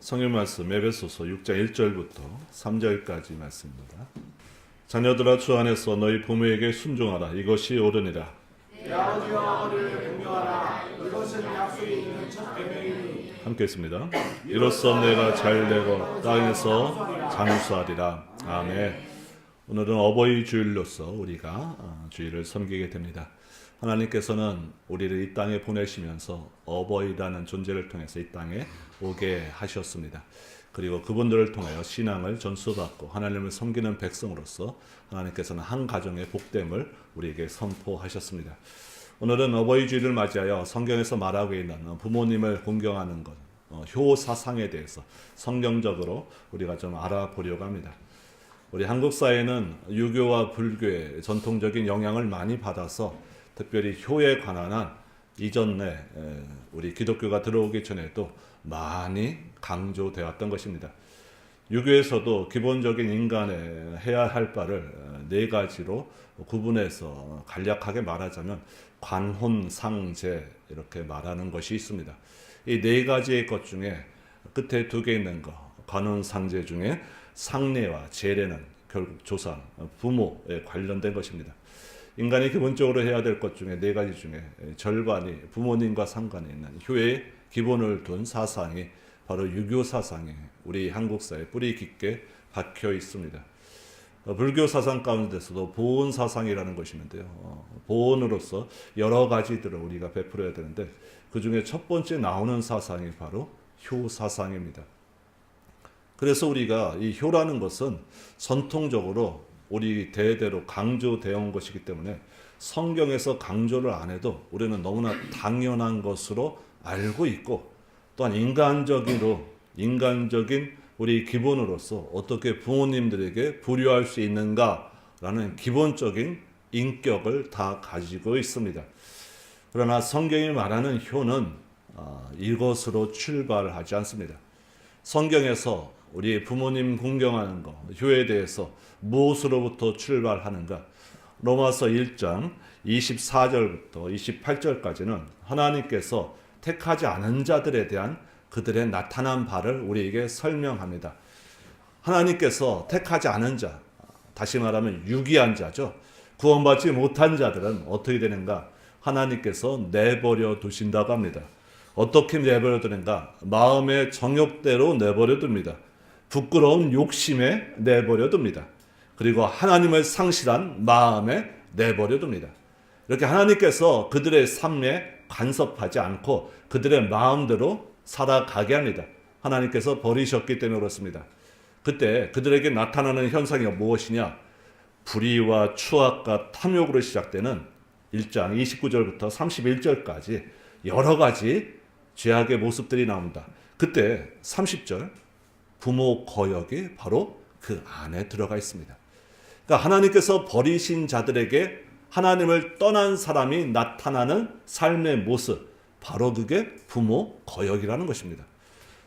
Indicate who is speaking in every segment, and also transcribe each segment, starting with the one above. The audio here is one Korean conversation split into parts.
Speaker 1: 성경 말씀 에베소서 6장 1절부터 3절까지 말씀입니다. 자녀들아 주 안에서 너희 부모에게 순종하라. 이것이 옳으니라.
Speaker 2: 내 아버지와 어머니를 공경하라. 이것은 약속이 있는 첫 계명이니.
Speaker 1: 함께 했습니다. 이로써 내가 잘되고 땅에서 장수하리라. 아멘. 오늘은 어버이 주일로서 우리가 주일을 섬기게 됩니다. 하나님께서는 우리를 이 땅에 보내시면서 어버이라는 존재를 통해서 이 땅에 오게 하셨습니다. 그리고 그분들을 통하여 신앙을 전수받고 하나님을 섬기는 백성으로서 하나님께서는 한 가정의 복됨을 우리에게 선포하셨습니다. 오늘은 어버이 주일을 맞이하여 성경에서 말하고 있는 부모님을 공경하는 것, 효 사상에 대해서 성경적으로 우리가 좀 알아보려고 합니다. 우리 한국 사회는 유교와 불교의 전통적인 영향을 많이 받아서 특별히 효에 관한 한 이전에 우리 기독교가 들어오기 전에도 많이 강조되었던 것입니다. 유교에서도 기본적인 인간의 해야 할 바를 네 가지로 구분해서 간략하게 말하자면 관혼, 상제 이렇게 말하는 것이 있습니다. 이 네 가지의 것 중에 끝에 두 개 있는 거, 관혼, 상제 중에 상례와 제례는 결국 조상, 부모에 관련된 것입니다. 인간이 기본적으로 해야 될 것 중에 네 가지 중에 절반이 부모님과 상관이 있는 효의 기본을 둔 사상이 바로 유교 사상에 우리 한국 사회에 뿌리 깊게 박혀 있습니다. 불교 사상 가운데서도 보온 사상이라는 것이 있는데요. 보온으로서 여러 가지들을 우리가 베풀어야 되는데 그 중에 첫 번째 나오는 사상이 바로 효 사상입니다. 그래서 우리가 이 효라는 것은 전통적으로 우리 대대로 강조되어 온 것이기 때문에 성경에서 강조를 안 해도 우리는 너무나 당연한 것으로 알고 있고 또한 인간적인 우리 기본으로서 어떻게 부모님들에게 불효할 수 있는가라는 기본적인 인격을 다 가지고 있습니다. 그러나 성경이 말하는 효는 이것으로 출발하지 않습니다. 성경에서 우리 부모님 공경하는 것, 효에 대해서 무엇으로부터 출발하는가? 로마서 1장 24절부터 28절까지는 하나님께서 택하지 않은 자들에 대한 그들의 나타난 바를 우리에게 설명합니다. 하나님께서 택하지 않은 자, 다시 말하면 유기한 자죠. 구원받지 못한 자들은 어떻게 되는가? 하나님께서 내버려 두신다고 합니다. 어떻게 내버려 두는가? 마음의 정욕대로 내버려 둡니다. 부끄러운 욕심에 내버려 둡니다. 그리고 하나님을 상실한 마음에 내버려 둡니다. 이렇게 하나님께서 그들의 삶에 간섭하지 않고 그들의 마음대로 살아가게 합니다. 하나님께서 버리셨기 때문에 그렇습니다. 그때 그들에게 나타나는 현상이 무엇이냐? 불의와 추악과 탐욕으로 시작되는 1장 29절부터 31절까지 여러 가지 죄악의 모습들이 나옵니다. 그때 30절 부모 거역이 바로 그 안에 들어가 있습니다. 그러니까 하나님께서 버리신 자들에게 하나님을 떠난 사람이 나타나는 삶의 모습, 바로 그게 부모 거역이라는 것입니다.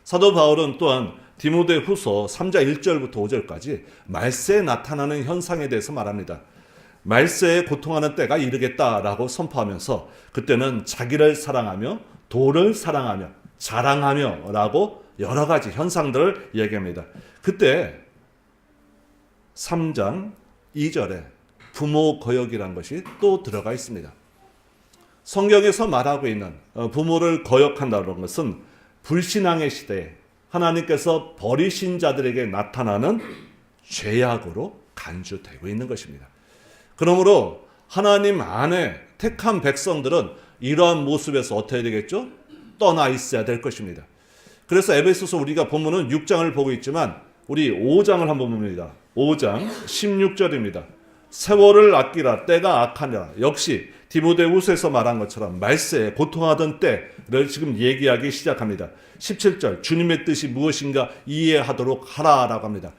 Speaker 1: 사도 바울은 또한 디모데후서 3장 1절부터 5절까지 말세에 나타나는 현상에 대해서 말합니다. 말세에 고통하는 때가 이르겠다라고 선포하면서 그때는 자기를 사랑하며 도를 사랑하며 자랑하며 라고 여러 가지 현상들을 얘기합니다. 그때 3장 2절에 부모 거역이라는 것이 또 들어가 있습니다. 성경에서 말하고 있는 부모를 거역한다는 것은 불신앙의 시대에 하나님께서 버리신 자들에게 나타나는 죄악으로 간주되고 있는 것입니다. 그러므로 하나님 안에 택한 백성들은 이러한 모습에서 어떻게 되겠죠? 떠나 있어야 될 것입니다. 그래서 에베소서 우리가 본문은 6장을 보고 있지만 우리 5장을 한번 봅니다. 5장 16절입니다. 세월을 아끼라 때가 악하니라. 역시 디모데후서에서 말한 것처럼 말세에 고통하던 때를 지금 얘기하기 시작합니다. 17절 주님의 뜻이 무엇인가 이해하도록 하라라고 합니다.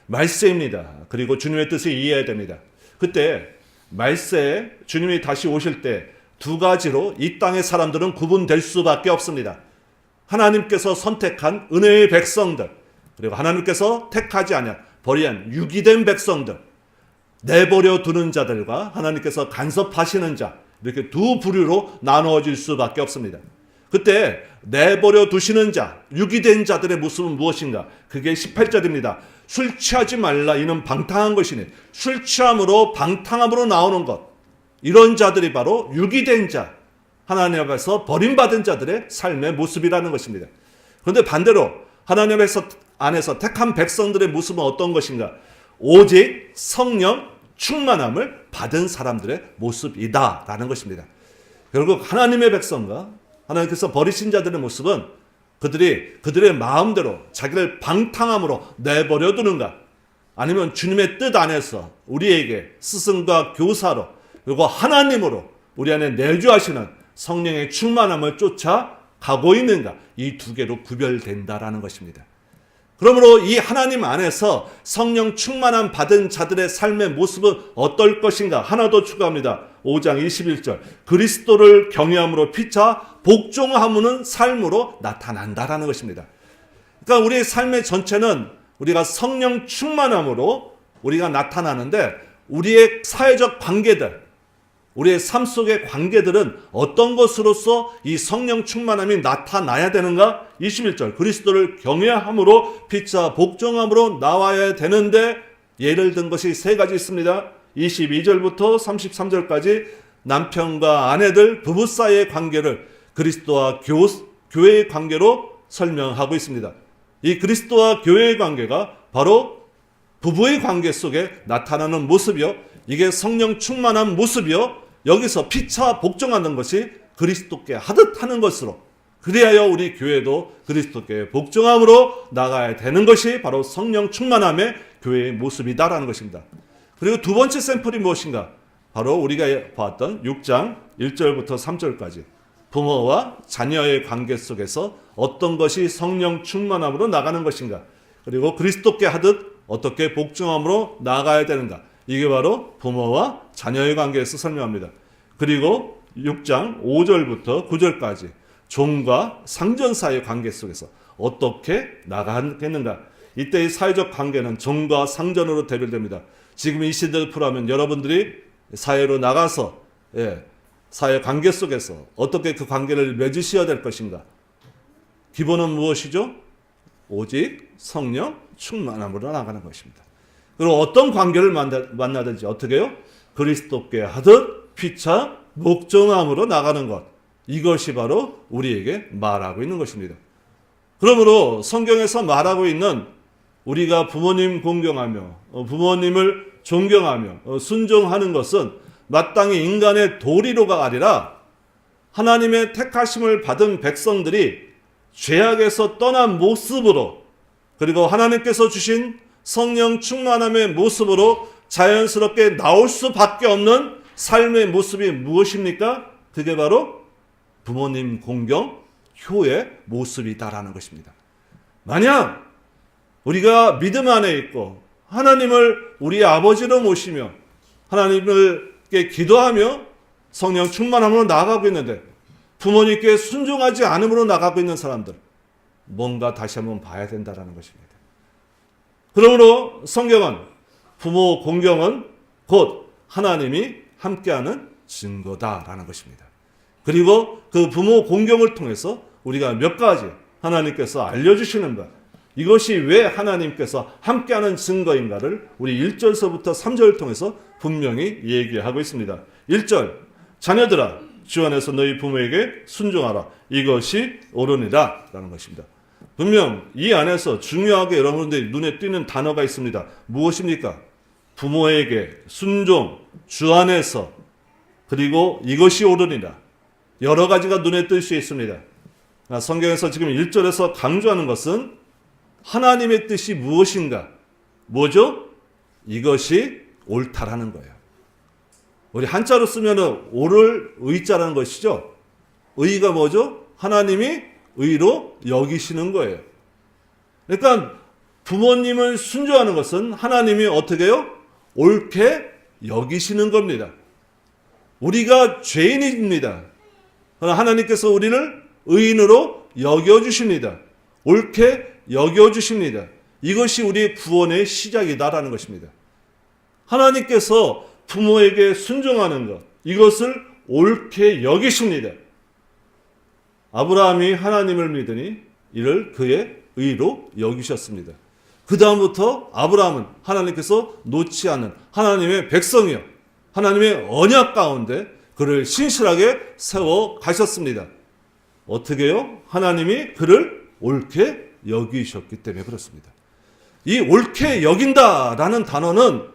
Speaker 1: 말세입니다. 그리고 주님의 뜻을 이해해야 됩니다. 그때 말세에 주님이 다시 오실 때 두 가지로 이 땅의 사람들은 구분될 수밖에 없습니다. 하나님께서 선택한 은혜의 백성들, 그리고 하나님께서 택하지 아니한 버리한 유기된 백성들, 내버려 두는 자들과 하나님께서 간섭하시는 자, 이렇게 두 부류로 나누어질 수밖에 없습니다. 그때 내버려 두시는 자, 유기된 자들의 모습은 무엇인가? 그게 18절입니다. 술 취하지 말라 이는 방탕한 것이니 술 취함으로 방탕함으로 나오는 것. 이런 자들이 바로 유기된 자, 하나님 앞에서 버림받은 자들의 삶의 모습이라는 것입니다. 그런데 반대로 하나님 안에서 택한 백성들의 모습은 어떤 것인가? 오직 성령 충만함을 받은 사람들의 모습이다라는 것입니다. 결국 하나님의 백성과 하나님께서 버리신 자들의 모습은 그들의 마음대로 자기를 방탕함으로 내버려 두는가, 아니면 주님의 뜻 안에서 우리에게 스승과 교사로 그리고 하나님으로 우리 안에 내주하시는 성령의 충만함을 쫓아 가고 있는가, 이 두 개로 구별된다라는 것입니다. 그러므로 이 하나님 안에서 성령 충만함 받은 자들의 삶의 모습은 어떨 것인가? 하나 더 추가합니다. 5장 21절. 그리스도를 경외함으로 피차 복종하는 삶으로 나타난다라는 것입니다. 그러니까 우리의 삶의 전체는 우리가 성령 충만함으로 우리가 나타나는데, 우리의 사회적 관계들, 우리의 삶 속의 관계들은 어떤 것으로서 이 성령 충만함이 나타나야 되는가? 21절. 그리스도를 경외함으로 피차 복종함으로 나와야 되는데, 예를 든 것이 세 가지 있습니다. 22절부터 33절까지 남편과 아내들, 부부 사이의 관계를 그리스도와 교회의 관계로 설명하고 있습니다. 이 그리스도와 교회의 관계가 바로 부부의 관계 속에 나타나는 모습이요, 이게 성령 충만한 모습이요, 여기서 피차 복종하는 것이 그리스도께 하듯 하는 것으로, 그리하여 우리 교회도 그리스도께 복종함으로 나가야 되는 것이 바로 성령 충만함의 교회의 모습이다라는 것입니다. 그리고 두 번째 샘플이 무엇인가? 바로 우리가 봤던 6장 1절부터 3절까지 부모와 자녀의 관계 속에서 어떤 것이 성령 충만함으로 나가는 것인가, 그리고 그리스도께 하듯 어떻게 복종함으로 나가야 되는가, 이게 바로 부모와 자녀의 관계에서 설명합니다. 그리고 6장 5절부터 9절까지 종과 상전 사이의 관계 속에서 어떻게 나가겠는가. 이때의 사회적 관계는 종과 상전으로 대별됩니다. 지금 이 시대를 풀어하면 여러분들이 사회로 나가서 사회 관계 속에서 어떻게 그 관계를 맺으셔야 될 것인가. 기본은 무엇이죠? 오직 성령 충만함으로 나가는 것입니다. 그리고 어떤 관계를 만나든지 어떻게 해요? 그리스도께 하듯 피차 복종함으로 나가는 것. 이것이 바로 우리에게 말하고 있는 것입니다. 그러므로 성경에서 말하고 있는 우리가 부모님 공경하며 부모님을 존경하며 순종하는 것은 마땅히 인간의 도리로가 아니라 하나님의 택하심을 받은 백성들이 죄악에서 떠난 모습으로, 그리고 하나님께서 주신 성령 충만함의 모습으로 자연스럽게 나올 수밖에 없는 삶의 모습이 무엇입니까? 그게 바로 부모님 공경, 효의 모습이다라는 것입니다. 만약 우리가 믿음 안에 있고 하나님을 우리 아버지로 모시며 하나님께 기도하며 성령 충만함으로 나아가고 있는데 부모님께 순종하지 않음으로 나가고 있는 사람들, 뭔가 다시 한번 봐야 된다는 것입니다. 그러므로 성경은 부모 공경은 곧 하나님이 함께하는 증거다라는 것입니다. 그리고 그 부모 공경을 통해서 우리가 몇 가지 하나님께서 알려주시는 것, 이것이 왜 하나님께서 함께하는 증거인가를 우리 1절서부터 3절을 통해서 분명히 얘기하고 있습니다. 1절, 자녀들아 주 안에서 너희 부모에게 순종하라, 이것이 옳으니라 라는 것입니다. 분명 이 안에서 중요하게 여러분들이 눈에 띄는 단어가 있습니다. 무엇입니까? 부모에게 순종, 주 안에서, 그리고 이것이 옳으니라. 여러 가지가 눈에 뜰 수 있습니다. 성경에서 지금 1절에서 강조하는 것은 하나님의 뜻이 무엇인가? 뭐죠? 이것이 옳다라는 거예요. 우리 한자로 쓰면 옳을 의자라는 것이죠. 의가 뭐죠? 하나님이 의로 여기시는 거예요. 그러니까 부모님을 순종하는 것은 하나님이 어떻게 해요? 옳게 여기시는 겁니다. 우리가 죄인입니다. 그러나 하나님께서 우리를 의인으로 여겨주십니다. 옳게 여겨주십니다. 이것이 우리의 구원의 시작이다라는 것입니다. 하나님께서 부모에게 순종하는 것, 이것을 옳게 여기십니다. 아브라함이 하나님을 믿으니 이를 그의 의로 여기셨습니다. 그 다음부터 아브라함은 하나님께서 놓지 않는 하나님의 백성이요, 하나님의 언약 가운데 그를 신실하게 세워 가셨습니다. 어떻게요? 하나님이 그를 옳게 여기셨기 때문에 그렇습니다. 이 옳게 여긴다라는 단어는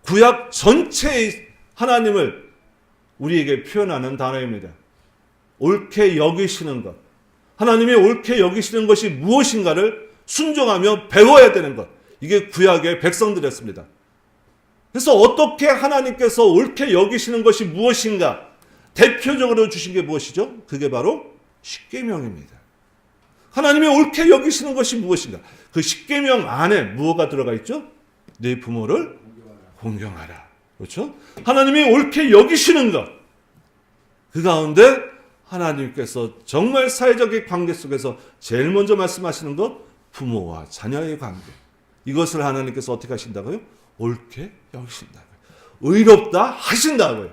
Speaker 1: 구약 전체의 하나님을 우리에게 표현하는 단어입니다. 옳게 여기시는 것, 하나님이 옳게 여기시는 것이 무엇인가를 순종하며 배워야 되는 것, 이게 구약의 백성들이었습니다. 그래서 어떻게 하나님께서 옳게 여기시는 것이 무엇인가, 대표적으로 주신 게 무엇이죠? 그게 바로 십계명입니다. 하나님이 옳게 여기시는 것이 무엇인가? 그 십계명 안에 무엇가 들어가 있죠? 네 부모를 공경하라. 그렇죠? 하나님이 옳게 여기시는 것, 그 가운데 하나님께서 정말 사회적인 관계 속에서 제일 먼저 말씀하시는 것, 부모와 자녀의 관계. 이것을 하나님께서 어떻게 하신다고요? 옳게 여기신다고요. 의롭다 하신다고요.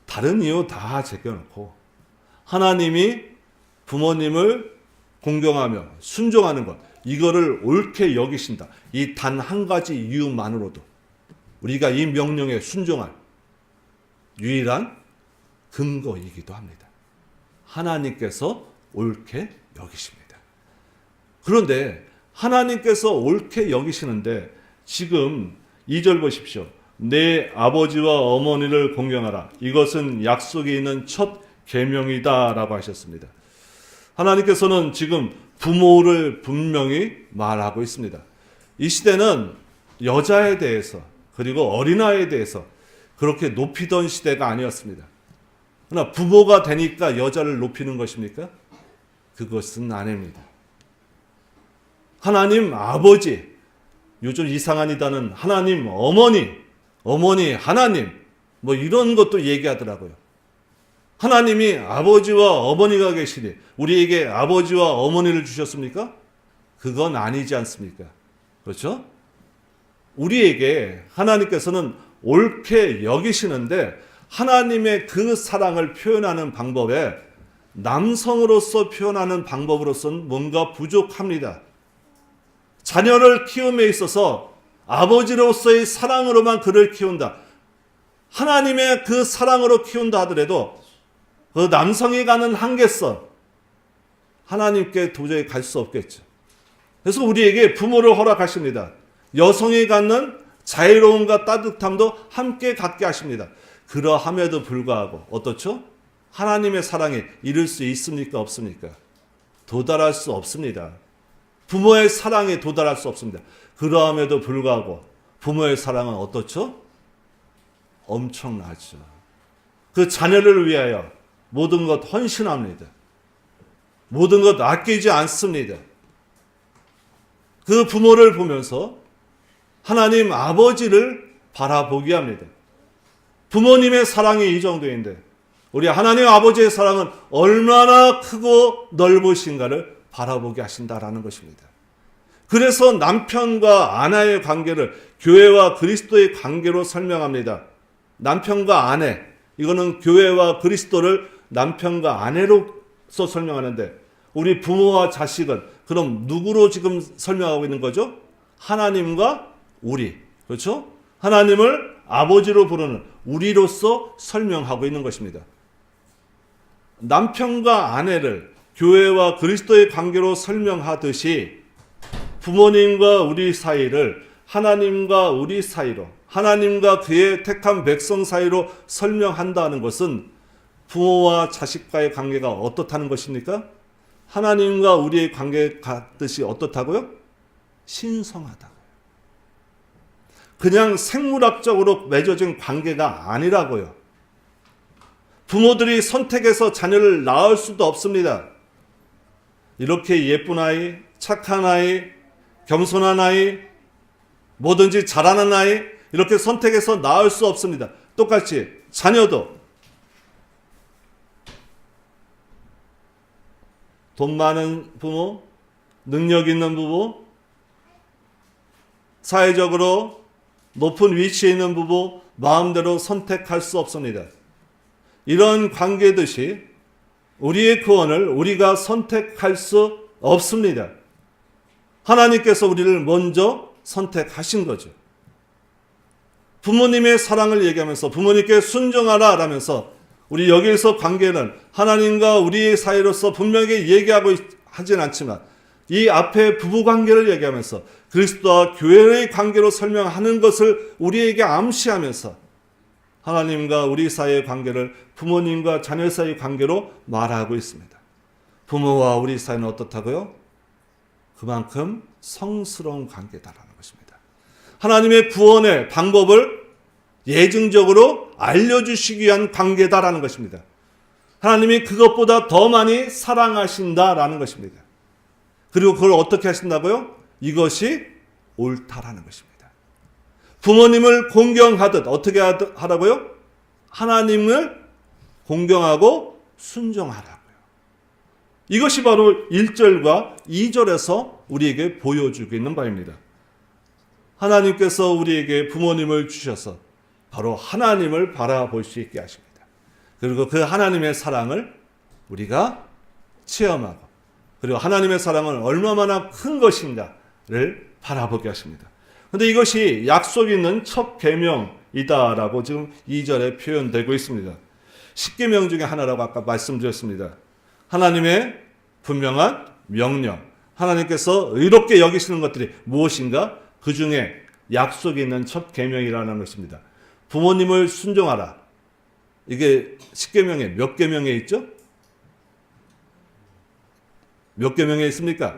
Speaker 1: 다른 이유 다 제껴놓고 하나님이 부모님을 공경하며 순종하는 것, 이거를 옳게 여기신다. 이 단 한 가지 이유만으로도 우리가 이 명령에 순종할 유일한 근거이기도 합니다. 하나님께서 옳게 여기십니다. 그런데 하나님께서 옳게 여기시는데 지금 2절 보십시오. 내 아버지와 어머니를 공경하라. 이것은 약속이 있는 첫 계명이다 라고 하셨습니다. 하나님께서는 지금 부모를 분명히 말하고 있습니다. 이 시대는 여자에 대해서 그리고 어린아이에 대해서 그렇게 높이던 시대가 아니었습니다. 그러나 부모가 되니까 여자를 높이는 것입니까? 그것은 아닙니다. 하나님 아버지, 요즘 이상한 이단은 하나님 어머니, 어머니 하나님, 뭐 이런 것도 얘기하더라고요. 하나님이 아버지와 어머니가 계시니 우리에게 아버지와 어머니를 주셨습니까? 그건 아니지 않습니까? 그렇죠? 우리에게 하나님께서는 옳게 여기시는데 하나님의 그 사랑을 표현하는 방법에 남성으로서 표현하는 방법으로서는 뭔가 부족합니다. 자녀를 키움에 있어서 아버지로서의 사랑으로만 그를 키운다. 하나님의 그 사랑으로 키운다 하더라도 그 남성이 가는 한계선, 하나님께 도저히 갈 수 없겠죠. 그래서 우리에게 부모를 허락하십니다. 여성이 갖는 자유로움과 따뜻함도 함께 갖게 하십니다. 그러함에도 불구하고 어떻죠? 하나님의 사랑에 이를 수 있습니까? 없습니까? 도달할 수 없습니다. 부모의 사랑에 도달할 수 없습니다. 그러함에도 불구하고 부모의 사랑은 어떻죠? 엄청나죠. 그 자녀를 위하여 모든 것 헌신합니다. 모든 것 아끼지 않습니다. 그 부모를 보면서 하나님 아버지를 바라보게 합니다. 부모님의 사랑이 이 정도인데 우리 하나님 아버지의 사랑은 얼마나 크고 넓으신가를 바라보게 하신다라는 것입니다. 그래서 남편과 아내의 관계를 교회와 그리스도의 관계로 설명합니다. 남편과 아내, 이거는 교회와 그리스도를 남편과 아내로서 설명하는데 우리 부모와 자식은 그럼 누구로 지금 설명하고 있는 거죠? 하나님과 우리, 그렇죠? 하나님을 아버지로 부르는 우리로서 설명하고 있는 것입니다. 남편과 아내를 교회와 그리스도의 관계로 설명하듯이 부모님과 우리 사이를 하나님과 우리 사이로, 하나님과 그의 택한 백성 사이로 설명한다는 것은 부모와 자식과의 관계가 어떻다는 것입니까? 하나님과 우리의 관계 같듯이 어떻다고요? 신성하다고요. 그냥 생물학적으로 맺어진 관계가 아니라고요. 부모들이 선택해서 자녀를 낳을 수도 없습니다. 이렇게 예쁜 아이, 착한 아이, 겸손한 아이, 뭐든지 잘하는 아이, 이렇게 선택해서 낳을 수 없습니다. 똑같이 자녀도 돈 많은 부모, 능력 있는 부모, 사회적으로 높은 위치에 있는 부부 마음대로 선택할 수 없습니다. 이런 관계듯이 우리의 구원을 우리가 선택할 수 없습니다. 하나님께서 우리를 먼저 선택하신 거죠. 부모님의 사랑을 얘기하면서 부모님께 순종하라 라면서 우리 여기에서 관계는 하나님과 우리의 사이로서 분명히 얘기하고 하진 않지만 이 앞에 부부 관계를 얘기하면서 그리스도와 교회의 관계로 설명하는 것을 우리에게 암시하면서 하나님과 우리 사이의 관계를 부모님과 자녀 사이의 관계로 말하고 있습니다. 부모와 우리 사이는 어떻다고요? 그만큼 성스러운 관계다라는 것입니다. 하나님의 구원의 방법을 예증적으로 알려주시기 위한 관계다라는 것입니다. 하나님이 그것보다 더 많이 사랑하신다라는 것입니다. 그리고 그걸 어떻게 하신다고요? 이것이 옳다라는 것입니다. 부모님을 공경하듯 어떻게 하라고요? 하나님을 공경하고 순종하라고요. 이것이 바로 1절과 2절에서 우리에게 보여주고 있는 바입니다. 하나님께서 우리에게 부모님을 주셔서 바로 하나님을 바라볼 수 있게 하십니다. 그리고 그 하나님의 사랑을 우리가 체험하고 그리고 하나님의 사랑은 얼마나 큰 것인가를 바라보게 하십니다. 그런데 이것이 약속 있는 첫 계명이다라고 지금 2절에 표현되고 있습니다. 10계명 중에 하나라고 아까 말씀드렸습니다. 하나님의 분명한 명령, 하나님께서 의롭게 여기시는 것들이 무엇인가? 그 중에 약속이 있는 첫 계명이라는 것입니다. 부모님을 순종하라. 이게 10계명에 몇 계명에 있죠? 몇 계명에 있습니까?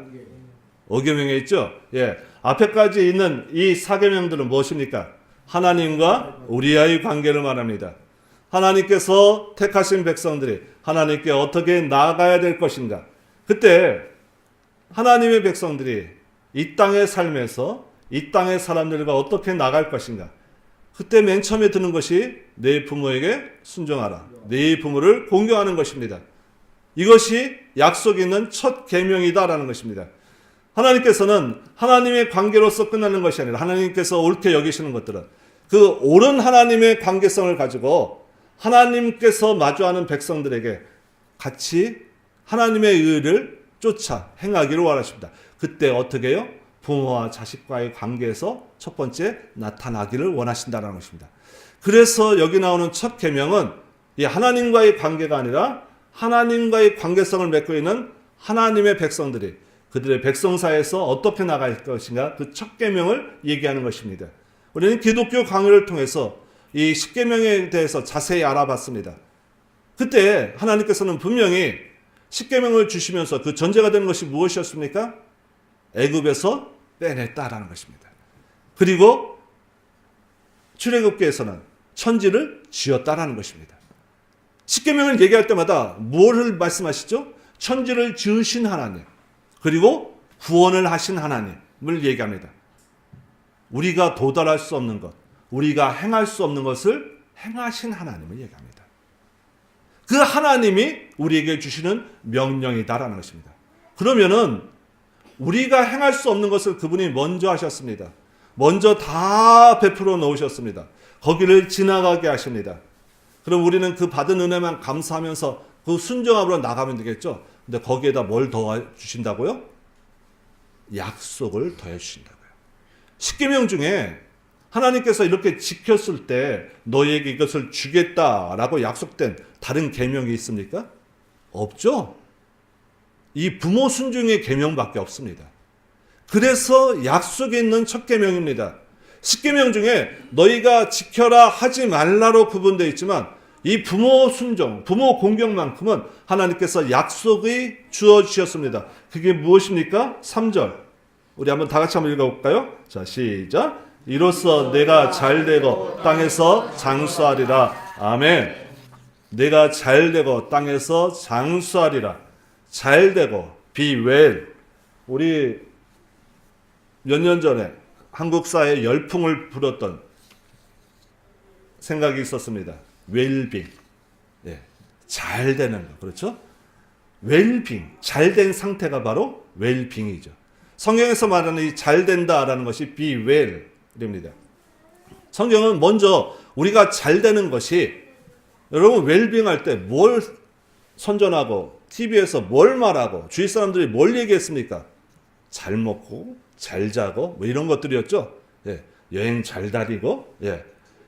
Speaker 1: 5계명에 있죠? 예. 앞에까지 있는 이 4계명들은 무엇입니까? 하나님과 우리와의 관계를 말합니다. 하나님께서 택하신 백성들이 하나님께 어떻게 나아가야 될 것인가? 그때 하나님의 백성들이 이 땅의 삶에서 이 땅의 사람들과 어떻게 나갈 것인가? 그때 맨 처음에 드는 것이 내 부모에게 순종하라. 내 부모를 공경하는 것입니다. 이것이 약속이 있는 첫 계명이다라는 것입니다. 하나님께서는 하나님의 관계로서 끝나는 것이 아니라 하나님께서 옳게 여기시는 것들은 그 옳은 하나님의 관계성을 가지고 하나님께서 마주하는 백성들에게 같이 하나님의 의를 쫓아 행하기를 원하십니다. 그때 어떻게 해요? 부모와 자식과의 관계에서 첫 번째 나타나기를 원하신다는 것입니다. 그래서 여기 나오는 첫 계명은 이 하나님과의 관계가 아니라 하나님과의 관계성을 맺고 있는 하나님의 백성들이 그들의 백성사에서 어떻게 나갈 것인가 그 첫 계명을 얘기하는 것입니다. 우리는 기독교 강의를 통해서 이 10계명에 대해서 자세히 알아봤습니다. 그때 하나님께서는 분명히 10계명을 주시면서 그 전제가 되는 것이 무엇이었습니까? 애굽에서 빼냈다라는 것입니다. 그리고 출애굽기에서는 천지를 지었다라는 것입니다. 10계명을 얘기할 때마다 무엇을 말씀하시죠? 천지를 지으신 하나님, 그리고 구원을 하신 하나님을 얘기합니다. 우리가 도달할 수 없는 것, 우리가 행할 수 없는 것을 행하신 하나님을 얘기합니다. 그 하나님이 우리에게 주시는 명령이다라는 것입니다. 그러면은 우리가 행할 수 없는 것을 그분이 먼저 하셨습니다. 먼저 다 베풀어 놓으셨습니다. 거기를 지나가게 하십니다. 그럼 우리는 그 받은 은혜만 감사하면서 그 순종함으로 나가면 되겠죠. 근데 거기에다 뭘 더해 주신다고요? 약속을 더해 주신다고요. 10계명 중에 하나님께서 이렇게 지켰을 때 너희에게 이것을 주겠다라고 약속된 다른 계명이 있습니까? 없죠. 이 부모 순종의 계명밖에 없습니다. 그래서 약속이 있는 첫 계명입니다. 10계명 중에 너희가 지켜라 하지 말라로 구분되어 있지만 이 부모 순종, 부모 공경만큼은 하나님께서 약속이 주어주셨습니다. 그게 무엇입니까? 3절. 우리 한번 다 같이 한번 읽어볼까요? 자, 시작. 이로써 내가 잘되고 땅에서 장수하리라. 아멘. 내가 잘되고 땅에서 장수하리라. 잘되고 be well. 우리 몇 년 전에 한국 사회에 열풍을 불었던 생각이 있었습니다. 웰빙. 예, 잘 되는 거. 그렇죠? 웰빙. 잘된 상태가 바로 웰빙이죠. 성경에서 말하는 이 잘 된다라는 것이 be well입니다. 성경은 먼저 우리가 잘 되는 것이 여러분 웰빙 할 때 뭘 선전하고 TV에서 뭘 말하고 주위 사람들이 뭘 얘기했습니까? 잘 먹고 잘 자고 뭐 이런 것들이었죠. 예, 여행 잘 다니고. 예.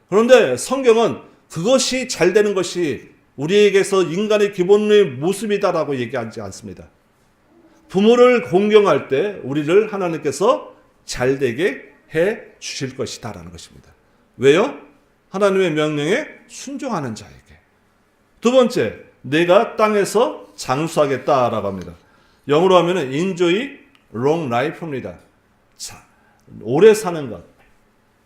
Speaker 1: 그런데 성경은 그것이 잘 되는 것이 우리에게서 인간의 기본의 모습이다라고 얘기하지 않습니다. 부모를 공경할 때 우리를 하나님께서 잘 되게 해 주실 것이다라는 것입니다. 왜요? 하나님의 명령에 순종하는 자에게. 두 번째, 내가 땅에서 장수하겠다라고 합니다. 영어로 하면은 enjoy long life입니다. 자, 오래 사는 것.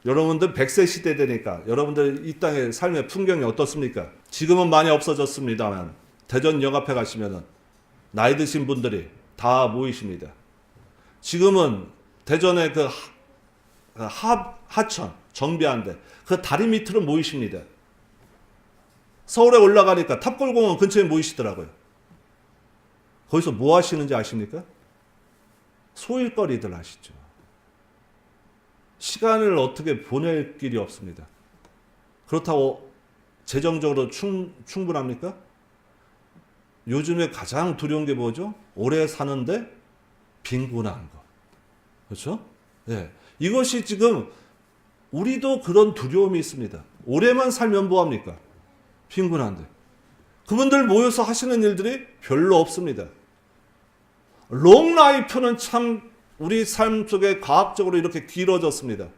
Speaker 1: 여러분들 100세 시대 되니까 여러분들 이 땅의 삶의 풍경이 어떻습니까? 지금은 많이 없어졌습니다만 대전역 앞에 가시면은 나이 드신 분들이 다 모이십니다. 지금은 대전의 그 하천 정비하는데 그 다리 밑으로 모이십니다. 서울에 올라가니까 탑골공원 근처에 모이시더라고요. 거기서 뭐 하시는지 아십니까? 소일거리들 하시죠. 시간을 어떻게 보낼 길이 없습니다. 그렇다고 재정적으로 충분합니까? 요즘에 가장 두려운 게 뭐죠? 오래 사는데 빈곤한 거. 그렇죠? 네. 이것이 지금 우리도 그런 두려움이 있습니다. 오래만 살면 뭐합니까? 빈곤한데. 그분들 모여서 하시는 일들이 별로 없습니다. 롱 라이프는 참 우리 삶 속에 과학적으로 이렇게 길어졌습니다.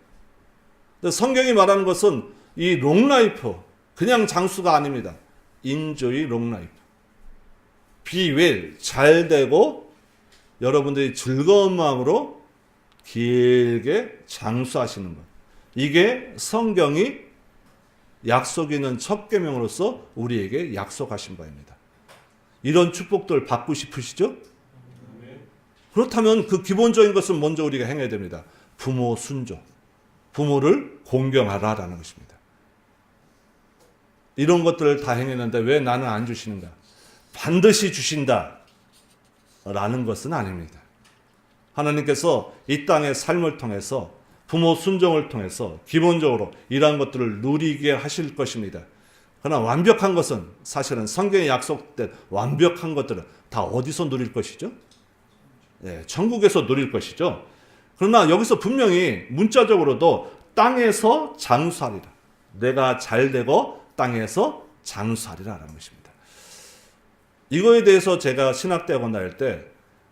Speaker 1: 근데 성경이 말하는 것은 이 롱 라이프, 그냥 장수가 아닙니다. enjoy long life. be well, 잘 되고 여러분들이 즐거운 마음으로 길게 장수하시는 것. 이게 성경이 약속 있는 첫 계명으로서 우리에게 약속하신 바입니다. 이런 축복들 받고 싶으시죠? 그렇다면 그 기본적인 것은 먼저 우리가 행해야 됩니다. 부모 순종. 부모를 공경하라라는 것입니다. 이런 것들을 다 행했는데 왜 나는 안 주시는가? 반드시 주신다 라는 것은 아닙니다. 하나님께서 이 땅의 삶을 통해서 부모 순종을 통해서 기본적으로 이러한 것들을 누리게 하실 것입니다. 그러나 완벽한 것은 사실은 성경에 약속된 완벽한 것들은 다 어디서 누릴 것이죠? 네, 천국에서 누릴 것이죠. 그러나 여기서 분명히 문자적으로도 땅에서 장수하리라. 내가 잘 되고 땅에서 장수하리라라는 것입니다. 이거에 대해서 제가 신학대학원 다닐 때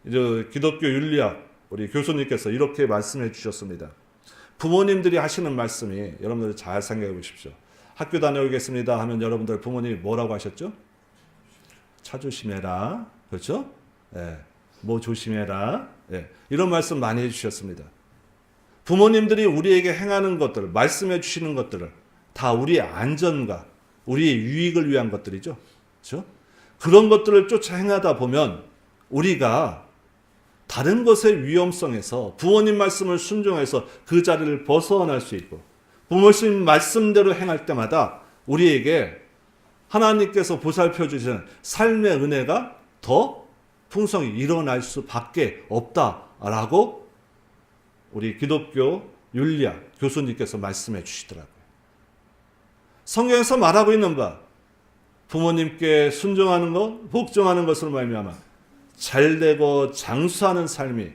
Speaker 1: 이제 기독교 윤리학 우리 교수님께서 이렇게 말씀해 주셨습니다. 부모님들이 하시는 말씀이 여러분들 잘 생각해 보십시오. 학교 다녀오겠습니다 하면 여러분들 부모님이 뭐라고 하셨죠? 차 조심해라. 그렇죠? 예. 뭐 조심해라. 예. 이런 말씀 많이 해주셨습니다. 부모님들이 우리에게 행하는 것들, 말씀해 주시는 것들을 다 우리의 안전과 우리의 유익을 위한 것들이죠. 그렇죠? 그런 것들을 쫓아 행하다 보면 우리가 다른 것의 위험성에서 부모님 말씀을 순종해서 그 자리를 벗어날 수 있고 부모님 말씀대로 행할 때마다 우리에게 하나님께서 보살펴 주시는 삶의 은혜가 더 풍성히 일어날 수밖에 없다라고 우리 기독교 윤리학 교수님께서 말씀해 주시더라고요. 성경에서 말하고 있는 바 부모님께 순종하는 것, 복종하는 것으로 말미암아 잘되고 장수하는 삶이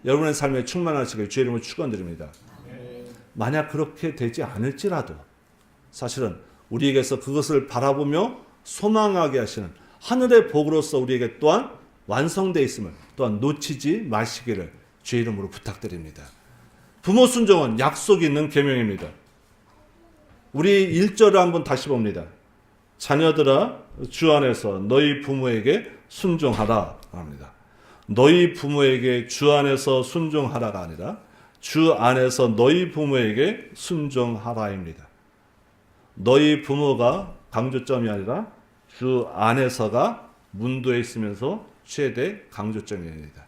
Speaker 1: 여러분의 삶에 충만하시길 주의 이름으로 축원드립니다. 만약 그렇게 되지 않을지라도 사실은 우리에게서 그것을 바라보며 소망하게 하시는 하늘의 복으로서 우리에게 또한 완성되어 있음을 또한 놓치지 마시기를 주의 이름으로 부탁드립니다. 부모 순종은 약속이 있는 계명입니다. 우리 1절을 한번 다시 봅니다. 자녀들아 주 안에서 너희 부모에게 순종하라 합니다. 너희 부모에게 주 안에서 순종하라가 아니라 주 안에서 너희 부모에게 순종하라입니다. 너희 부모가 강조점이 아니라 주 안에서가 문도에 있으면서 최대 강조점입니다.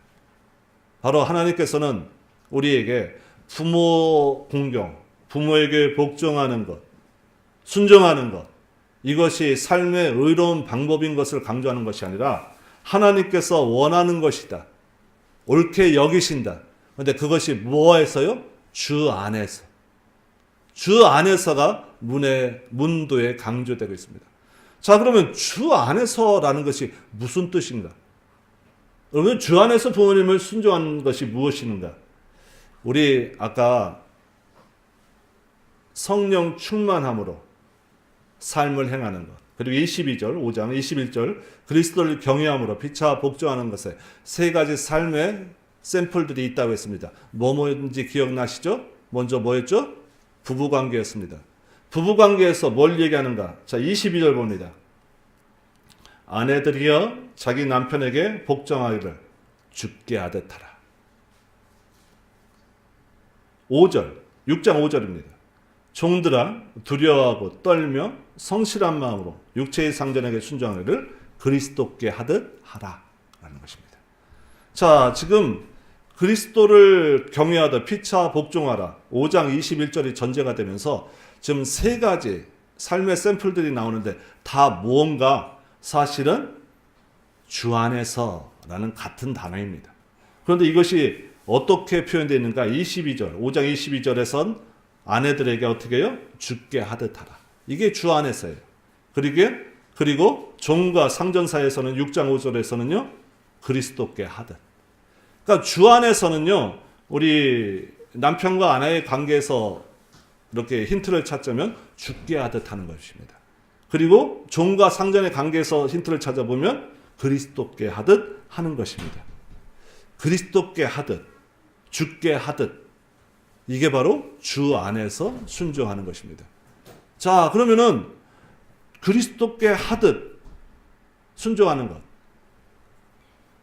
Speaker 1: 바로 하나님께서는 우리에게 부모 공경, 부모에게 복종하는 것, 순종하는 것, 이것이 삶의 의로운 방법인 것을 강조하는 것이 아니라 하나님께서 원하는 것이다. 옳게 여기신다. 그런데 그것이 무엇에서요? 주 안에서. 주 안에서가 문도에 강조되고 있습니다. 자, 그러면 주 안에서라는 것이 무슨 뜻인가? 여러분, 주 안에서 부모님을 순종하는 것이 무엇인가? 우리 아까 성령 충만함으로 삶을 행하는 것, 그리고 22절, 5장 21절 그리스도를 경외함으로 피차 복종하는 것에 세 가지 삶의 샘플들이 있다고 했습니다. 뭐뭐인지 기억나시죠? 먼저 뭐였죠? 부부관계였습니다. 부부관계에서 뭘 얘기하는가? 자, 22절 봅니다. 아내들이여 자기 남편에게 복종하기를 주께 하듯 하라. 5절, 6장 5절입니다. 종들아 두려워하고 떨며 성실한 마음으로 육체의 상전에게 순종하기를 그리스도께 하듯 하라 라는 것입니다. 자, 지금 그리스도를 경외하듯 피차 복종하라 5장 21절이 전제가 되면서 지금 세 가지 삶의 샘플들이 나오는데 다 무언가 사실은 주 안에서라는 같은 단어입니다. 그런데 이것이 어떻게 표현되어 있는가? 22절, 5장 22절에선 아내들에게 어떻게 해요? 주께 하듯 하라. 이게 주 안에서예요. 그리고 종과 상전 사이에서는 6장 5절에서는요. 그리스도께 하듯. 그러니까 주 안에서는요. 우리 남편과 아내의 관계에서 이렇게 힌트를 찾자면 주께 하듯 하는 것입니다. 그리고 종과 상전의 관계에서 힌트를 찾아보면 그리스도께 하듯 하는 것입니다. 그리스도께 하듯, 주께 하듯, 이게 바로 주 안에서 순종하는 것입니다. 자, 그러면은 그리스도께 하듯 순종하는 것,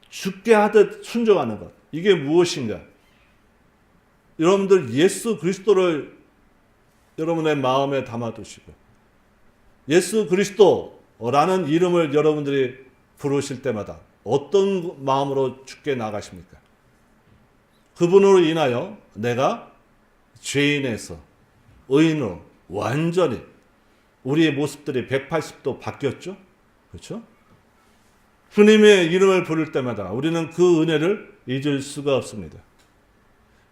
Speaker 1: 주께 하듯 순종하는 것, 이게 무엇인가? 여러분들 예수 그리스도를 여러분의 마음에 담아두시고 예수 그리스도라는 이름을 여러분들이 부르실 때마다 어떤 마음으로 주께 나가십니까? 그분으로 인하여 내가 죄인에서 의인으로 완전히 우리의 모습들이 180도 바뀌었죠? 그렇죠? 주님의 이름을 부를 때마다 우리는 그 은혜를 잊을 수가 없습니다.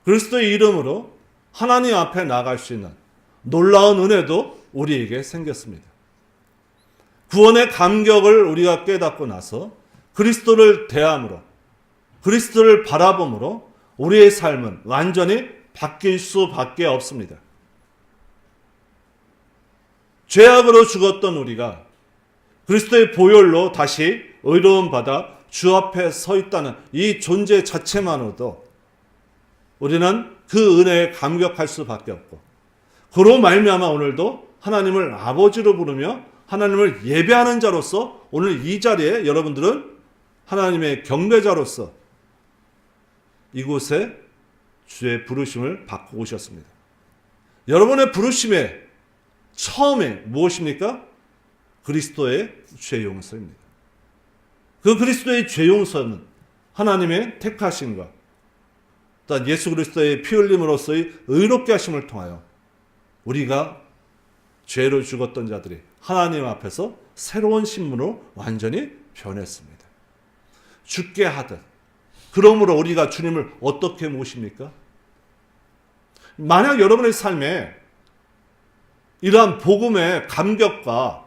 Speaker 1: 그리스도의 이름으로 하나님 앞에 나갈 수 있는 놀라운 은혜도 우리에게 생겼습니다. 구원의 감격을 우리가 깨닫고 나서 그리스도를 대함으로, 그리스도를 바라봄으로 우리의 삶은 완전히 바뀔 수밖에 없습니다. 죄악으로 죽었던 우리가 그리스도의 보혈로 다시 의로움 받아 주 앞에 서 있다는 이 존재 자체만으로도 우리는 그 은혜에 감격할 수밖에 없고, 그로 말미암아 오늘도 하나님을 아버지로 부르며 하나님을 예배하는 자로서 오늘 이 자리에 여러분들은 하나님의 경배자로서 이곳에 주의 부르심을 받고 오셨습니다. 여러분의 부르심의 처음에 무엇입니까? 그리스도의 죄 용서입니다. 그 그리스도의 죄 용서는 하나님의 택하심과 또 예수 그리스도의 피 흘림으로써의 의롭게 하심을 통하여 우리가 죄로 죽었던 자들이 하나님 앞에서 새로운 신분으로 완전히 변했습니다. 죽게 하듯. 그러므로 우리가 주님을 어떻게 모십니까? 만약 여러분의 삶에 이러한 복음의 감격과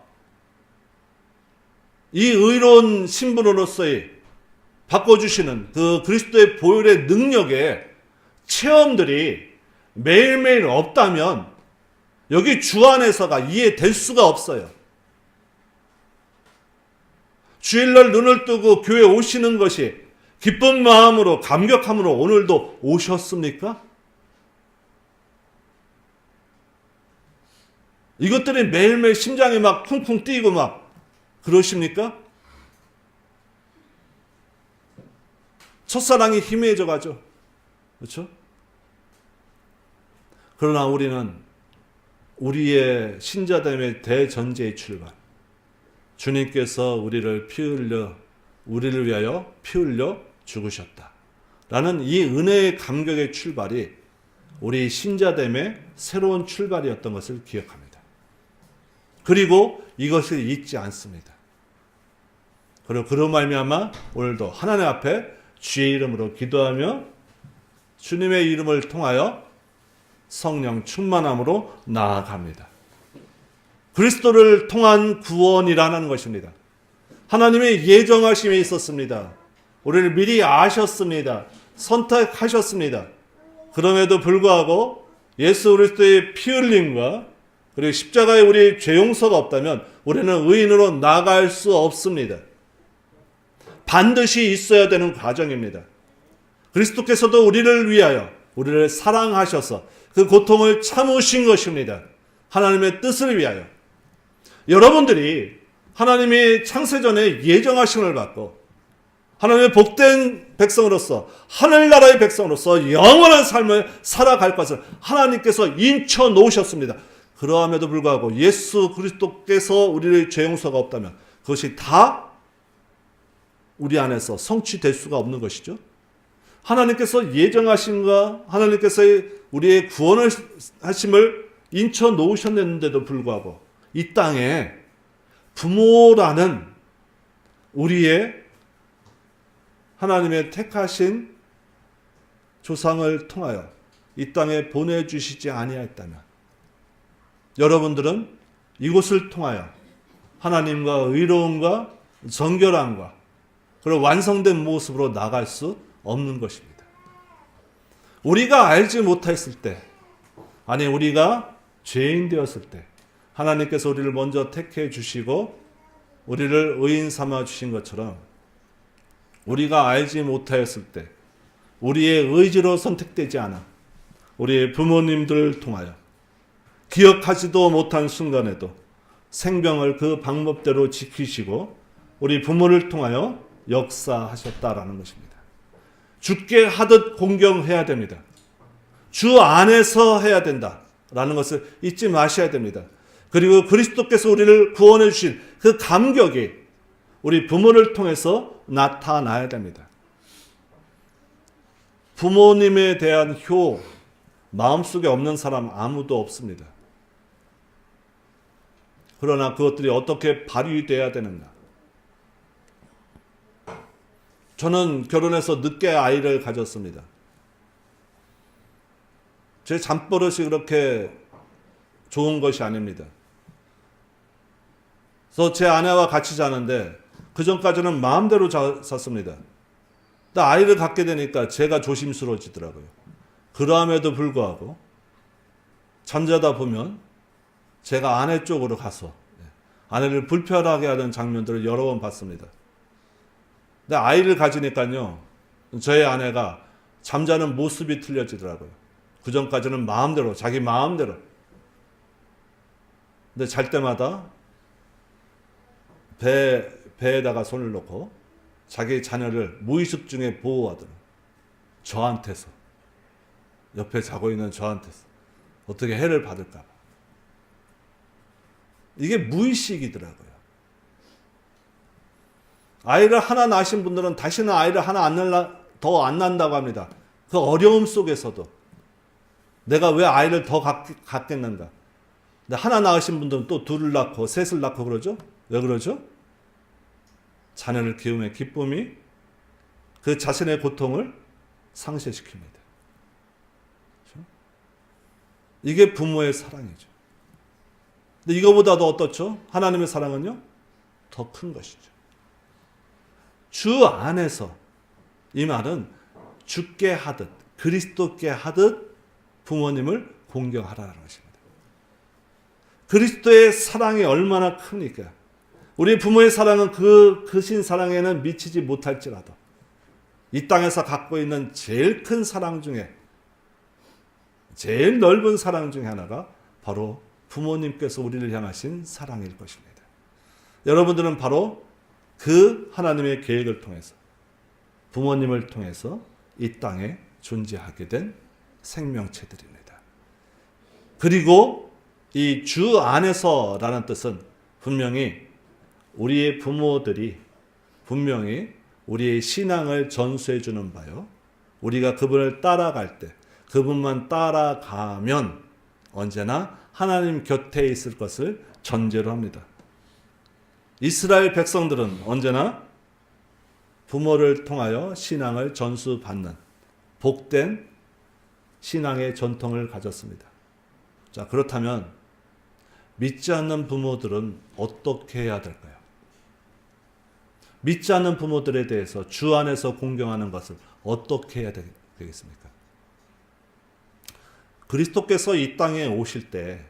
Speaker 1: 이 의로운 신분으로서의 바꿔주시는 그 그리스도의 보혈의 능력의 체험들이 매일매일 없다면 여기 주 안에서가 이해될 수가 없어요. 주일날 눈을 뜨고 교회 오시는 것이 기쁜 마음으로 감격함으로 오늘도 오셨습니까? 이것들이 매일매일 심장이 막 쿵쿵 뛰고 막 그러십니까? 첫사랑이 희미해져 가죠. 그렇죠? 그러나 우리는 우리의 신자됨의 대전제의 출발, 주님께서 우리를 위하여 피 흘려 죽으셨다 라는 이 은혜의 감격의 출발이 우리 신자됨의 새로운 출발이었던 것을 기억합니다. 그리고 이것을 잊지 않습니다. 그리고 그로 말미암아 오늘도 하나님 앞에 주의 이름으로 기도하며 주님의 이름을 통하여 성령 충만함으로 나아갑니다. 그리스도를 통한 구원이라는 것입니다. 하나님의 예정하심이 있었습니다. 우리를 미리 아셨습니다. 선택하셨습니다. 그럼에도 불구하고 예수 그리스도의 피 흘림과 그리고 십자가에 우리 죄 용서가 없다면 우리는 의인으로 나갈 수 없습니다. 반드시 있어야 되는 과정입니다. 그리스도께서도 우리를 위하여 우리를 사랑하셔서 그 고통을 참으신 것입니다. 하나님의 뜻을 위하여. 여러분들이 하나님이 창세전에 예정하심을 받고 하나님의 복된 백성으로서 하늘나라의 백성으로서 영원한 삶을 살아갈 것을 하나님께서 인쳐 놓으셨습니다. 그러함에도 불구하고 예수 그리스도께서 우리의 죄 용서가 없다면 그것이 다 우리 안에서 성취될 수가 없는 것이죠. 하나님께서 예정하심과 하나님께서 우리의 구원을 하심을 인쳐 놓으셨는데도 불구하고 이 땅에 부모라는 우리의 하나님의 택하신 조상을 통하여 이 땅에 보내주시지 아니하였다면 여러분들은 이곳을 통하여 하나님과 의로움과 정결함과 그리고 완성된 모습으로 나갈 수 없는 것입니다. 우리가 알지 못했을 때, 아니 우리가 죄인 되었을 때 하나님께서 우리를 먼저 택해 주시고 우리를 의인 삼아 주신 것처럼 우리가 알지 못하였을 때 우리의 의지로 선택되지 않아 우리의 부모님들을 통하여 기억하지도 못한 순간에도 생명을 그 방법대로 지키시고 우리 부모를 통하여 역사하셨다라는 것입니다. 주께 하듯 공경해야 됩니다. 주 안에서 해야 된다라는 것을 잊지 마셔야 됩니다. 그리고 그리스도께서 우리를 구원해 주신 그 감격이 우리 부모를 통해서 나타나야 됩니다. 부모님에 대한 효 마음속에 없는 사람 아무도 없습니다. 그러나 그것들이 어떻게 발휘돼야 되는가? 저는 결혼해서 늦게 아이를 가졌습니다. 제 잠버릇이 그렇게 좋은 것이 아닙니다. 그래서 제 아내와 같이 자는데 그 전까지는 마음대로 잤습니다. 근데 아이를 갖게 되니까 제가 조심스러워지더라고요. 그러함에도 불구하고 잠자다 보면 제가 아내 쪽으로 가서 아내를 불편하게 하는 장면들을 여러 번 봤습니다. 근데 아이를 가지니까요, 저희 아내가 잠자는 모습이 틀려지더라고요. 그 전까지는 마음대로, 자기 마음대로. 근데 잘 때마다 배에다가 손을 놓고 자기 자녀를 무의식 중에 보호하더라고요. 저한테서. 옆에 자고 있는 저한테서. 어떻게 해를 받을까 봐. 이게 무의식이더라고요. 아이를 하나 낳으신 분들은 다시는 아이를 하나 더 안 낳는다고 합니다. 그 어려움 속에서도 내가 왜 아이를 더 갖겠는가. 근데 하나 낳으신 분들은 또 둘을 낳고 셋을 낳고 그러죠. 왜 그러죠? 자녀를 키움의 기쁨이 그 자신의 고통을 상쇄시킵니다. 그렇죠? 이게 부모의 사랑이죠. 근데 이거보다도 어떻죠? 하나님의 사랑은요? 더 큰 것이죠. 주 안에서 이 말은 주께 하듯 그리스도께 하듯 부모님을 공경하라는 것입니다. 그리스도의 사랑이 얼마나 큽니까? 우리 부모의 사랑은 그 크신 사랑에는 미치지 못할지라도 이 땅에서 갖고 있는 제일 큰 사랑 중에 제일 넓은 사랑 중에 하나가 바로 부모님께서 우리를 향하신 사랑일 것입니다. 여러분들은 바로 그 하나님의 계획을 통해서 부모님을 통해서 이 땅에 존재하게 된 생명체들입니다. 그리고 이 주 안에서라는 뜻은 분명히 우리의 부모들이 분명히 우리의 신앙을 전수해 주는 바요. 우리가 그분을 따라갈 때 그분만 따라가면 언제나 하나님 곁에 있을 것을 전제로 합니다. 이스라엘 백성들은 언제나 부모를 통하여 신앙을 전수받는 복된 신앙의 전통을 가졌습니다. 자, 그렇다면 믿지 않는 부모들은 어떻게 해야 될까요? 믿지 않는 부모들에 대해서 주 안에서 공경하는 것을 어떻게 해야 되겠습니까? 그리스도께서 이 땅에 오실 때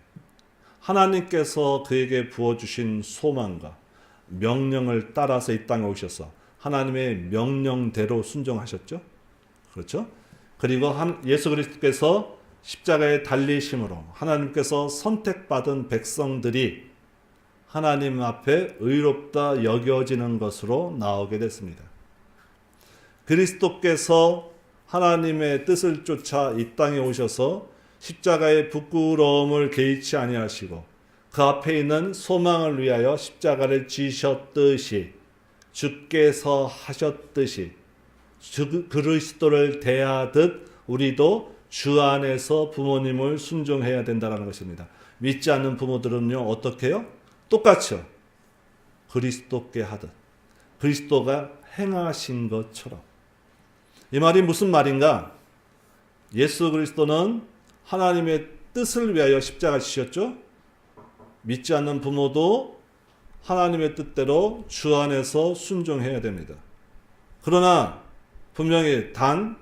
Speaker 1: 하나님께서 그에게 부어주신 소망과 명령을 따라서 이 땅에 오셔서 하나님의 명령대로 순종하셨죠? 그렇죠? 그리고 예수 그리스도께서 십자가에 달리심으로 하나님께서 선택받은 백성들이 하나님 앞에 의롭다 여겨지는 것으로 나오게 됐습니다. 그리스도께서 하나님의 뜻을 쫓아 이 땅에 오셔서 십자가의 부끄러움을 개의치 아니하시고 그 앞에 있는 소망을 위하여 십자가를 지셨듯이 주께서 하셨듯이 그리스도를 대하듯 우리도 주 안에서 부모님을 순종해야 된다는 것입니다. 믿지 않는 부모들은요, 어떻게 해요? 똑같죠. 그리스도께 하듯 그리스도가 행하신 것처럼. 이 말이 무슨 말인가? 예수 그리스도는 하나님의 뜻을 위하여 십자가 지셨죠. 믿지 않는 부모도 하나님의 뜻대로 주 안에서 순종해야 됩니다. 그러나 분명히 단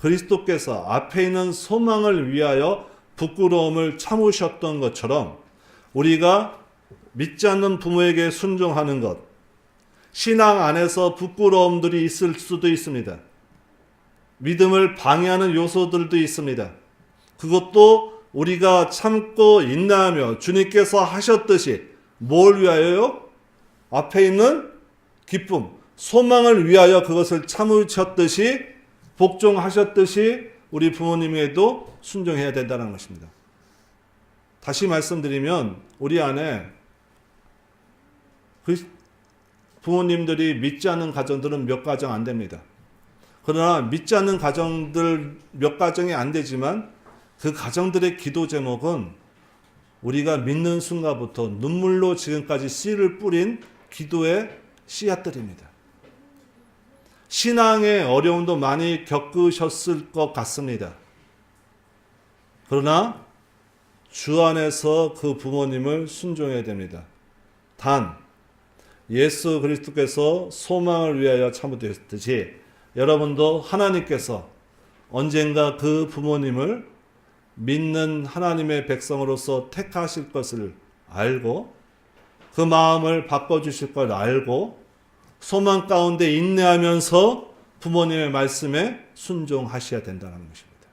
Speaker 1: 그리스도께서 앞에 있는 소망을 위하여 부끄러움을 참으셨던 것처럼 우리가 믿지 않는 부모에게 순종하는 것, 신앙 안에서 부끄러움들이 있을 수도 있습니다. 믿음을 방해하는 요소들도 있습니다. 그것도 우리가 참고 인내하며 주님께서 하셨듯이 뭘 위하여요? 앞에 있는 기쁨, 소망을 위하여 그것을 참으셨듯이 복종하셨듯이 우리 부모님에게도 순종해야 된다는 것입니다. 다시 말씀드리면 우리 안에 부모님들이 믿지 않는 가정들은 몇 가정 안 됩니다. 그러나 믿지 않는 가정들 몇 가정이 안 되지만 그 가정들의 기도 제목은 우리가 믿는 순간부터 눈물로 지금까지 씨를 뿌린 기도의 씨앗들입니다. 신앙의 어려움도 많이 겪으셨을 것 같습니다. 그러나 주 안에서 그 부모님을 순종해야 됩니다. 단 예수 그리스도께서 소망을 위하여 참으셨듯이 여러분도 하나님께서 언젠가 그 부모님을 믿는 하나님의 백성으로서 택하실 것을 알고 그 마음을 바꿔주실 걸 알고 소망 가운데 인내하면서 부모님의 말씀에 순종하셔야 된다는 것입니다.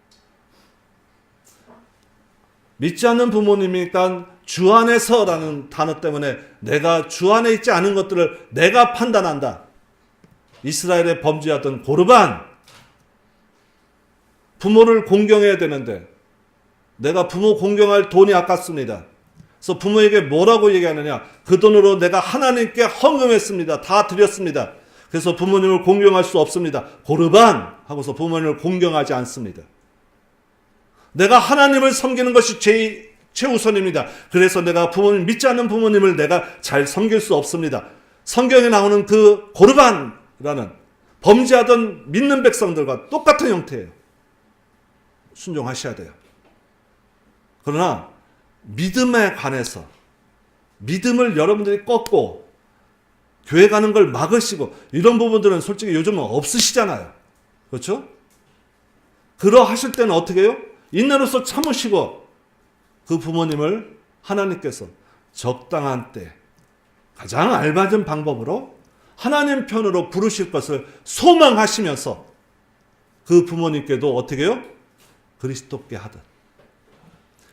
Speaker 1: 믿지 않는 부모님이니까 주 안에서라는 단어 때문에 내가 주 안에 있지 않은 것들을 내가 판단한다. 이스라엘의 범죄하던 고르반, 부모를 공경해야 되는데 내가 부모 공경할 돈이 아깝습니다. 그래서 부모에게 뭐라고 얘기하느냐? 그 돈으로 내가 하나님께 헌금했습니다. 다 드렸습니다. 그래서 부모님을 공경할 수 없습니다. 고르반 하고서 부모님을 공경하지 않습니다. 내가 하나님을 섬기는 것이 최우선입니다. 그래서 내가 부모님, 믿지 않는 부모님을 내가 잘 섬길 수 없습니다. 성경에 나오는 그 고르반이라는 범죄하던 믿는 백성들과 똑같은 형태예요. 순종하셔야 돼요. 그러나 믿음에 관해서 믿음을 여러분들이 꺾고 교회 가는 걸 막으시고 이런 부분들은 솔직히 요즘은 없으시잖아요. 그렇죠? 그러하실 때는 어떻게 해요? 인내로서 참으시고 그 부모님을 하나님께서 적당한 때 가장 알맞은 방법으로 하나님 편으로 부르실 것을 소망하시면서 그 부모님께도 어떻게 해요? 그리스도께 하듯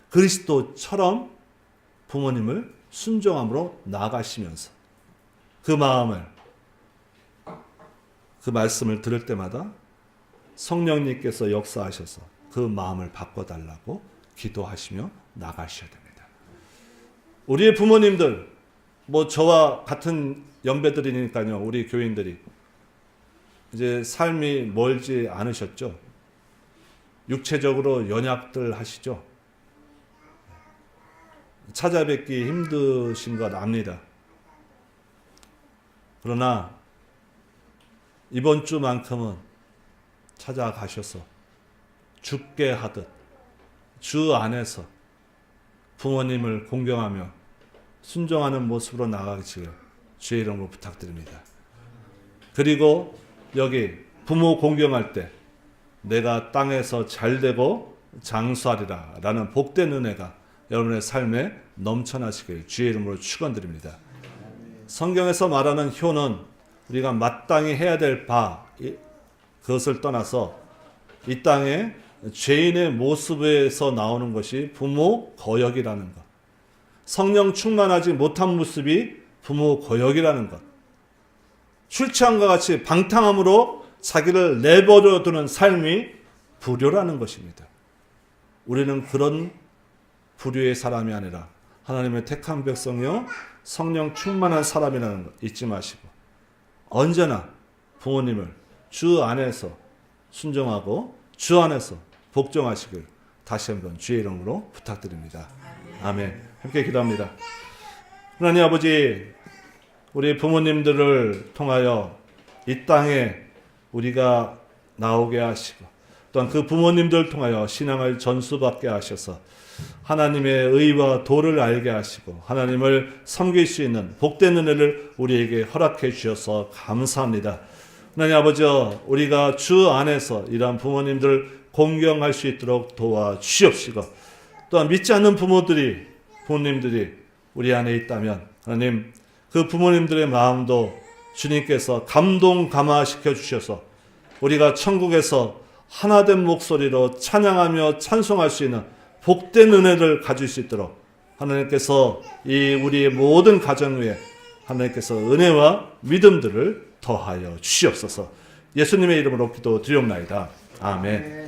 Speaker 1: 그리스도처럼 부모님을 순종함으로 나아가시면서 그 마음을 그 말씀을 들을 때마다 성령님께서 역사하셔서 그 마음을 바꿔달라고 기도하시며 나가셔야 됩니다. 우리의 부모님들 뭐 저와 같은 연배들이니까요. 우리 교인들이 이제 삶이 멀지 않으셨죠. 육체적으로 연약들 하시죠. 찾아뵙기 힘드신 것 압니다. 그러나 이번 주만큼은 찾아가셔서 죽게 하듯 주 안에서 부모님을 공경하며 순종하는 모습으로 나가기를 주의 이름으로 부탁드립니다. 그리고 여기 부모 공경할 때 내가 땅에서 잘되고 장수하리라 라는 복된 은혜가 여러분의 삶에 넘쳐나시길 주의 이름으로 축원드립니다. 성경에서 말하는 효는 우리가 마땅히 해야 될 바, 그것을 떠나서 이 땅에 죄인의 모습에서 나오는 것이 부모 거역이라는 것, 성령 충만하지 못한 모습이 부모 거역이라는 것, 술 취함과 같이 방탕함으로 자기를 내버려 두는 삶이 불효라는 것입니다. 우리는 그런 불효의 사람이 아니라 하나님의 택한 백성이요 성령 충만한 사람이라는 것 잊지 마시고 언제나 부모님을 주 안에서 순종하고 주 안에서 복종하시길 다시 한번 주의 이름으로 부탁드립니다. 아멘. 함께 기도합니다. 하나님 아버지, 우리 부모님들을 통하여 이 땅에 우리가 나오게 하시고 또한 그 부모님들을 통하여 신앙을 전수받게 하셔서 하나님의 의와 도를 알게 하시고 하나님을 섬길 수 있는 복된 은혜를 우리에게 허락해 주셔서 감사합니다. 하나님 아버지, 우리가 주 안에서 이러한 부모님들을 공경할 수 있도록 도와주시옵시고 또한 믿지 않는 부모님들이 우리 안에 있다면 하나님 그 부모님들의 마음도 주님께서 감동감화시켜 주셔서 우리가 천국에서 하나된 목소리로 찬양하며 찬송할 수 있는 복된 은혜를 가질 수 있도록 하나님께서 이 우리의 모든 가정 위에 하나님께서 은혜와 믿음들을 더하여 주시옵소서. 예수님의 이름으로 기도드리옵나이다. 아멘.